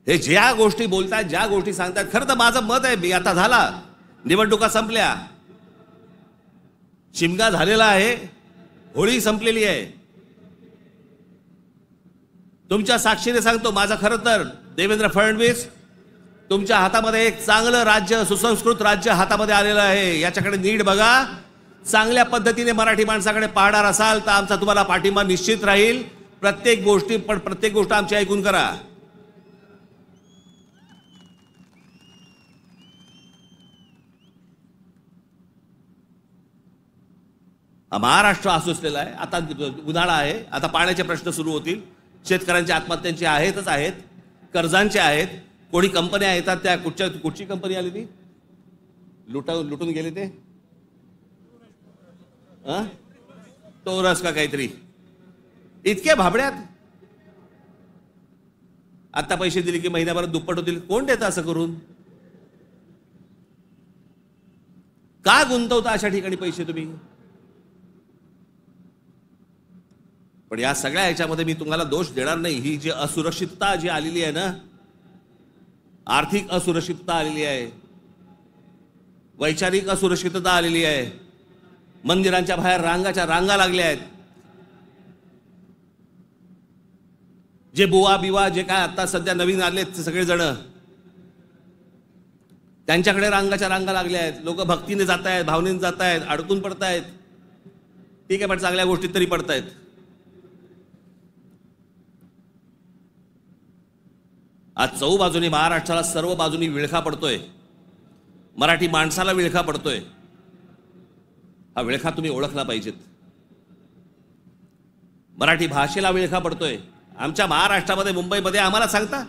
हे ज्या गोष्टी बोलतात, ज्या गोष्टी सांगतात, खरं तर माझं मत आहे, मी आता झाला, निवडणुका संपल्या, शिमगा झालेला आहे, होळी संपलेली आहे. तुमच्या साक्षीने सांगतो, माझं खरं तर देवेंद्र फडणवीस तुमच्या हातामध्ये एक चांगलं राज्य, सुसंस्कृत राज्य हातामध्ये आलेलं आहे. याच्याकडे नीट बघा. चांगल्या पद्धतीने मराठी माणसाकडे पाहणार असाल तर आमचा तुम्हाला पाठिंबा निश्चित राहील. प्रत्येक गोष्ट आमची ऐकून करा. महाराष्ट्र आसुसलेला आहे. आता उन्हाळा आहे, आता पाण्याचे प्रश्न सुरू होतील, शेतकऱ्यांच्या आत्महत्यांचे आहेत, कर्जांचे आहेत. कोणी कंपन्या येतात, त्या कुठची कंपनी आली ती लुटून गेले ते टोरस का काहीतरी, इतके भाबड्यात. आता पैसे दिले की महिन्याभरात दुप्पट होतील. कोण देतं असं करून? का गुंतवता अशा ठिकाणी पैसे तुम्ही? पण या सगळ्या ह्याच्यामध्ये मी तुम्हाला दोष देणार नाही. ही जी असुरक्षितता जी आलेली आहे ना, आर्थिक असुरक्षितता आलेली आहे, वैचारिक असुरक्षितता आलेली आहे, मंदिरांच्या बाहेर रांगा लागल्या आहेत. जे बुवा बिवा जे काय आता सध्या नवीन आलेत सगळेजण, त्यांच्याकडे रांगा लागल्या आहेत. लोक भक्तीने जात आहेत, भावनेने जात आहेत, अडकून पडतायत. ठीक आहे, पण चांगल्या गोष्टीत तरी पडतायत. आज चहूबाजूनी महाराष्ट्राला सर्व बाजूनी विळखा पडतोय. मराठी माणसाला विळखा पडतोय. हा विळखा तुम्ही ओळखला पाहिजेत. मराठी भाषेला विळखा पडतोय. आमच्या महाराष्ट्रामध्ये, मुंबईमध्ये आम्हाला सांगता,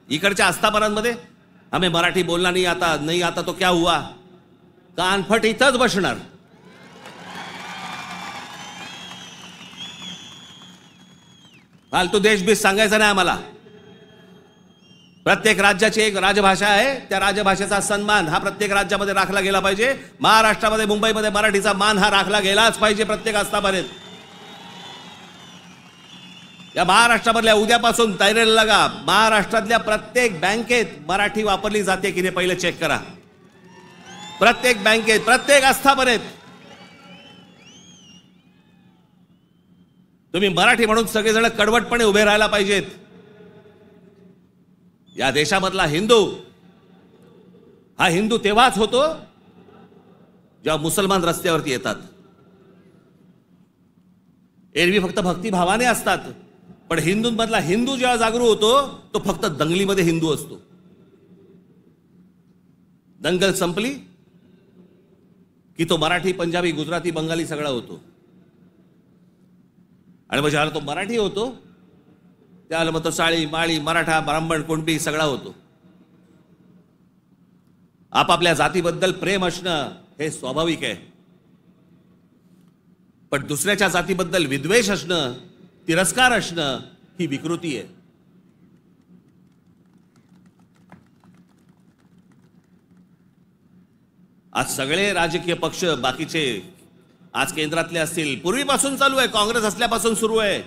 इकडच्या आस्थापनांमध्ये आम्ही मराठी बोलना नाही आता तो क्या हुआ, कानफट इथंच बसणार. फालतू देशबीज सांगायचं नाही आम्हाला. प्रत्येक राज्याची एक राजभाषा आहे. त्या राजभाषेचा सन्मान हा प्रत्येक राज्यामध्ये राखला गेला पाहिजे. महाराष्ट्रामध्ये, मुंबईमध्ये मराठीचा मान हा राखला गेलाच पाहिजे प्रत्येक आस्थापनेत. या महाराष्ट्रामधल्या उद्यापासून तयारीला लागा. महाराष्ट्रातल्या प्रत्येक बँकेत मराठी वापरली जाते की नाही पहिले चेक करा. प्रत्येक बँकेत, प्रत्येक आस्थापनेत तुम्ही मराठी म्हणून सगळेजण कडवटपणे उभे राहायला पाहिजेत. या देशामधला हिंदू हा हिंदू तेव्हाच होतो जेव्हा मुसलमान रस्त्यावरती येतात. एरवी फक्त भक्तिभावाने असतात, पण हिंदूंमधला हिंदू जेव्हा जागरूक होतो तो फक्त दंगलीमध्ये हिंदू असतो. दंगल संपली की तो मराठी, पंजाबी, गुजराती, बंगाली सगळा होतो. आणि मग ज्याला तो मराठी होतो त्याला मग तो साळी, माळी, मराठा, ब्राह्मण, कुणबी सगळा होतो. आपापल्या जातीबद्दल प्रेम असणं हे स्वाभाविक आहे, पण दुसऱ्याच्या जातीबद्दल विद्वेष असणं, तिरस्कार असणं ही विकृती आहे. आज सगळे राजकीय पक्ष बाकीचे आज केंद्रातले असतील, पूर्वीपासून चालू आहे, काँग्रेस असल्यापासून सुरू आहे.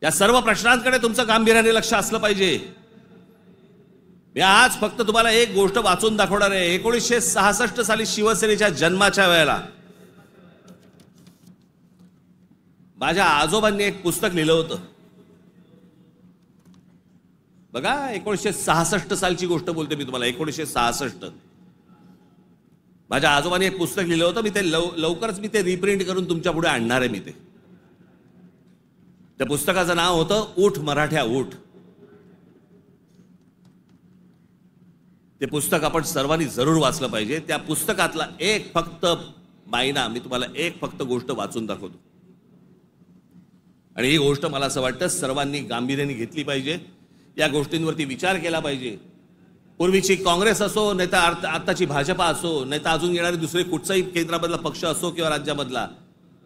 या सर्व प्रश्नांकडे तुमचं गांभीर्याने लक्ष असलं पाहिजे. मी आज फक्त तुम्हाला एक गोष्ट वाचून दाखवणार आहे. 1966 साली शिवसेनेच्या जन्माच्या वेळेला माझ्या आजोबांनी एक पुस्तक लिहिलं होतं. बघा, 1966 सालची गोष्ट बोलते मी तुम्हाला. 1966 माझ्या आजोबांनी एक पुस्तक लिहिलं होतं. मी ते लवकरच मी ते रिप्रिंट करून तुमच्या पुढे आणणार आहे. मी ते त्या पुस्तकाचं नाव होतं ऊठ मराठ्या ऊठ. ते पुस्तक आपण सर्वांनी जरूर वाचलं पाहिजे. त्या पुस्तकातला एक फक्त मायना मी तुम्हाला एक फक्त गोष्ट वाचून दाखवतो, आणि ही गोष्ट मला असं वाटतं सर्वांनी गांभीर्याने घेतली पाहिजे. या गोष्टींवरती विचार केला पाहिजे. पूर्वीची काँग्रेस असो, नाही तर आत्ताची भाजपा असो, नाही तर अजून येणारे दुसरे कुठचाही केंद्रामधला पक्ष असो किंवा राज्यामधला,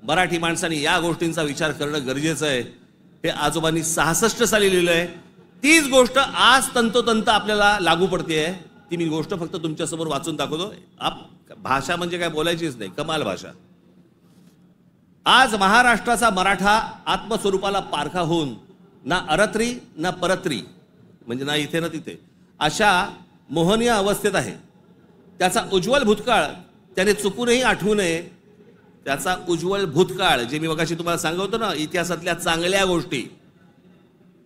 मराठी माणसांनी या गोष्टींचा विचार करणं गरजेचं आहे. हे आजोबांनी 66 साली लिहिलंय. तीच गोष्ट आज तंतोतंत आपल्याला लागू पडते. ती मी गोष्ट फक्त तुमच्यासमोर वाचून दाखवतो. भाषा म्हणजे काय बोलायचीच नाही, कमाल भाषा. आज महाराष्ट्राचा मराठा आत्मस्वरूपाला पारखा होऊन ना अरत्री ना परत्री म्हणजे ना इथे ना तिथे, अशा मोहनीय अवस्थेत आहे. त्याचा उज्ज्वल भूतकाळ त्याने चुकूनही आठवू नये. त्याचा उज्ज्वल भूतकाळ, जे मी मगाशी तुम्हाला सांगतो ना, इतिहासातल्या चांगल्या गोष्टी,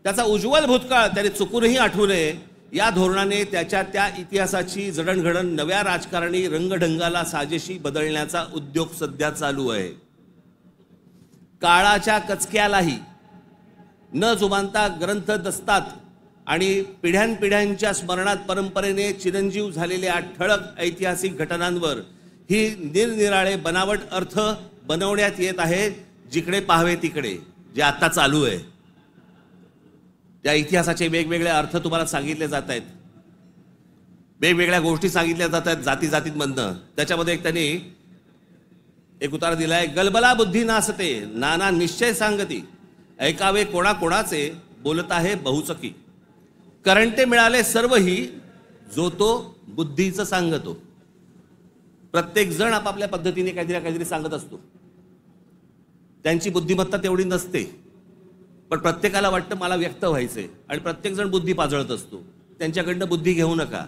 त्याचा उज्ज्वल भूतकाळ त्याने चुकूनही आठवू नये, या धोरणाने त्याच्या त्या इतिहासाची जडणघडण नव्या राजकारणी रंगढंगाला साजेशी बदलण्याचा उद्योग सध्या चालू आहे. काळाच्या कचक्यालाही न जुमानता ग्रंथ दस्तात आणि पिढ्यानपिढ्यांच्या स्मरणात परंपरेने चिरंजीव झालेल्या ठळक ऐतिहासिक घटनांवर ही निरनिराळे बनावट अर्थ बनवण्यात येत आहे. जिकडे पाहावे तिकडे जे आता चालू आहे, त्या इतिहासाचे वेगवेगळे अर्थ तुम्हाला सांगितले जात आहेत, वेगवेगळ्या गोष्टी सांगितल्या जात आहेत जाती जातींमधनं. त्याच्यामध्ये त्यांनी एक उतारा दिलाय, गलबला बुद्धी नासते नाना निश्चय सांगती, ऐकावे कोणाकोणाचे बोलत आहे बहुचकी, करंटे मिळाले सर्वही जो तो बुद्धीचं सांगतो. प्रत्येक जण आपापल्या पद्धतीने काहीतरी सांगत असतो. त्यांची बुद्धिमत्ता तेवढी नसते, पण प्रत्येकाला वाटतं मला व्यक्त व्हायचंय, आणि प्रत्येक जण बुद्धी पाजळत असतो. त्यांच्याकडनं बुद्धी घेऊ नका,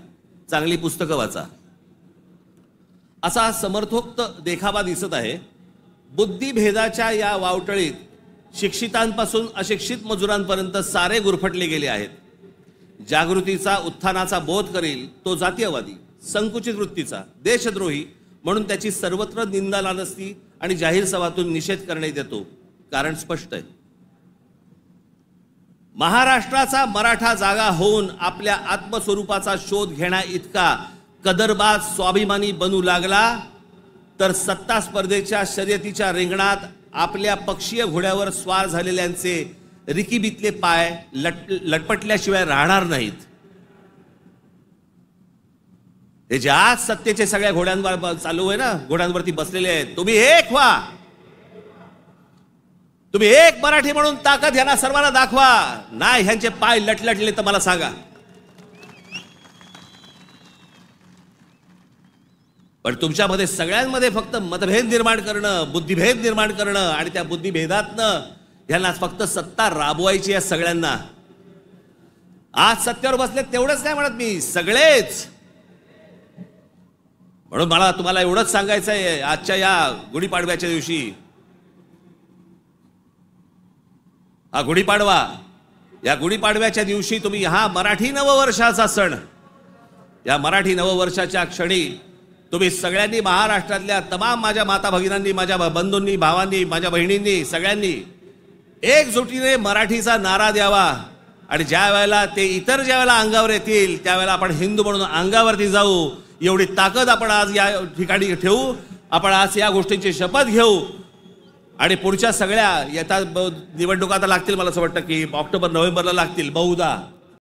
चांगली पुस्तकं वाचा, असा समर्थोक्त देखावा दिसत आहे. बुद्धिभेदाच्या या वावटळीत शिक्षितांपासून अशिक्षित मजुरांपर्यंत सारे गुरफटले गेले आहेत. जागृतीचा उत्थानाचा बोध करील तो जातीयवादी, संकुचित वृत्तीचा, देशद्रोही म्हणून त्याची सर्वत्र निंदा लानस्ती आणि जाहीर सभातून निषेध करण्यात येतो. कारण स्पष्ट आहे, महाराष्ट्राचा मराठा जागा होऊन आपल्या आत्मस्वरूपाचा शोध घेण्या इतका कदरबाज स्वाभिमानी बनू लागला तर सत्ता स्पर्धेच्या शर्यतीच्या रिंगणात आपल्या पक्षीय घोड्यावर स्वार झालेल्यांचे रिकीबितले पाय लटपटल्याशिवाय राहणार नाहीत. हे जे आज सत्तेचे सगळ्या घोड्यांवर चालू आहे ना, घोड्यांवरती बसलेले आहेत, तुम्ही एक व्हा, तुम्ही एक मराठी म्हणून ताकद ह्यांना सर्वांना दाखवा. नाही ह्यांचे पाय लटलटले तर मला सांगा. पण तुमच्यामध्ये सगळ्यांमध्ये फक्त मतभेद निर्माण करणं, बुद्धिभेद निर्माण करणं, आणि त्या बुद्धिभेदातनं ह्यांना फक्त सत्ता राबवायची आहे सगळ्यांना. आज सत्तेवर बसले तेवढंच नाही म्हणत मी, सगळेच. म्हणून मला तुम्हाला एवढंच सांगायचं आहे, आजच्या या गुढीपाडव्याच्या दिवशी, हा गुढीपाडवा, या गुढीपाडव्याच्या दिवशी तुम्ही हा मराठी नववर्षाचा सण, या मराठी नववर्षाच्या क्षणी तुम्ही सगळ्यांनी, महाराष्ट्रातल्या तमाम माझ्या माता भगिनींनी, माझ्या बंधूंनी, भावांनी, माझ्या बहिणींनी, सगळ्यांनी एकजुटीने मराठीचा नारा द्यावा. आणि ज्या वेळेला ते इतर ज्या वेळेला अंगावर येतील त्यावेळेला आपण हिंदू म्हणून अंगावरती जाऊ, एवढी ताकद आपण आज या ठिकाणी ठेवू. आपण आज या गोष्टींची शपथ घेऊ. आणि पुढच्या सगळ्या येतात निवडणुका आता लागतील, मला असं वाटतं की ऑक्टोबर नोव्हेंबरला लागतील बहुधा.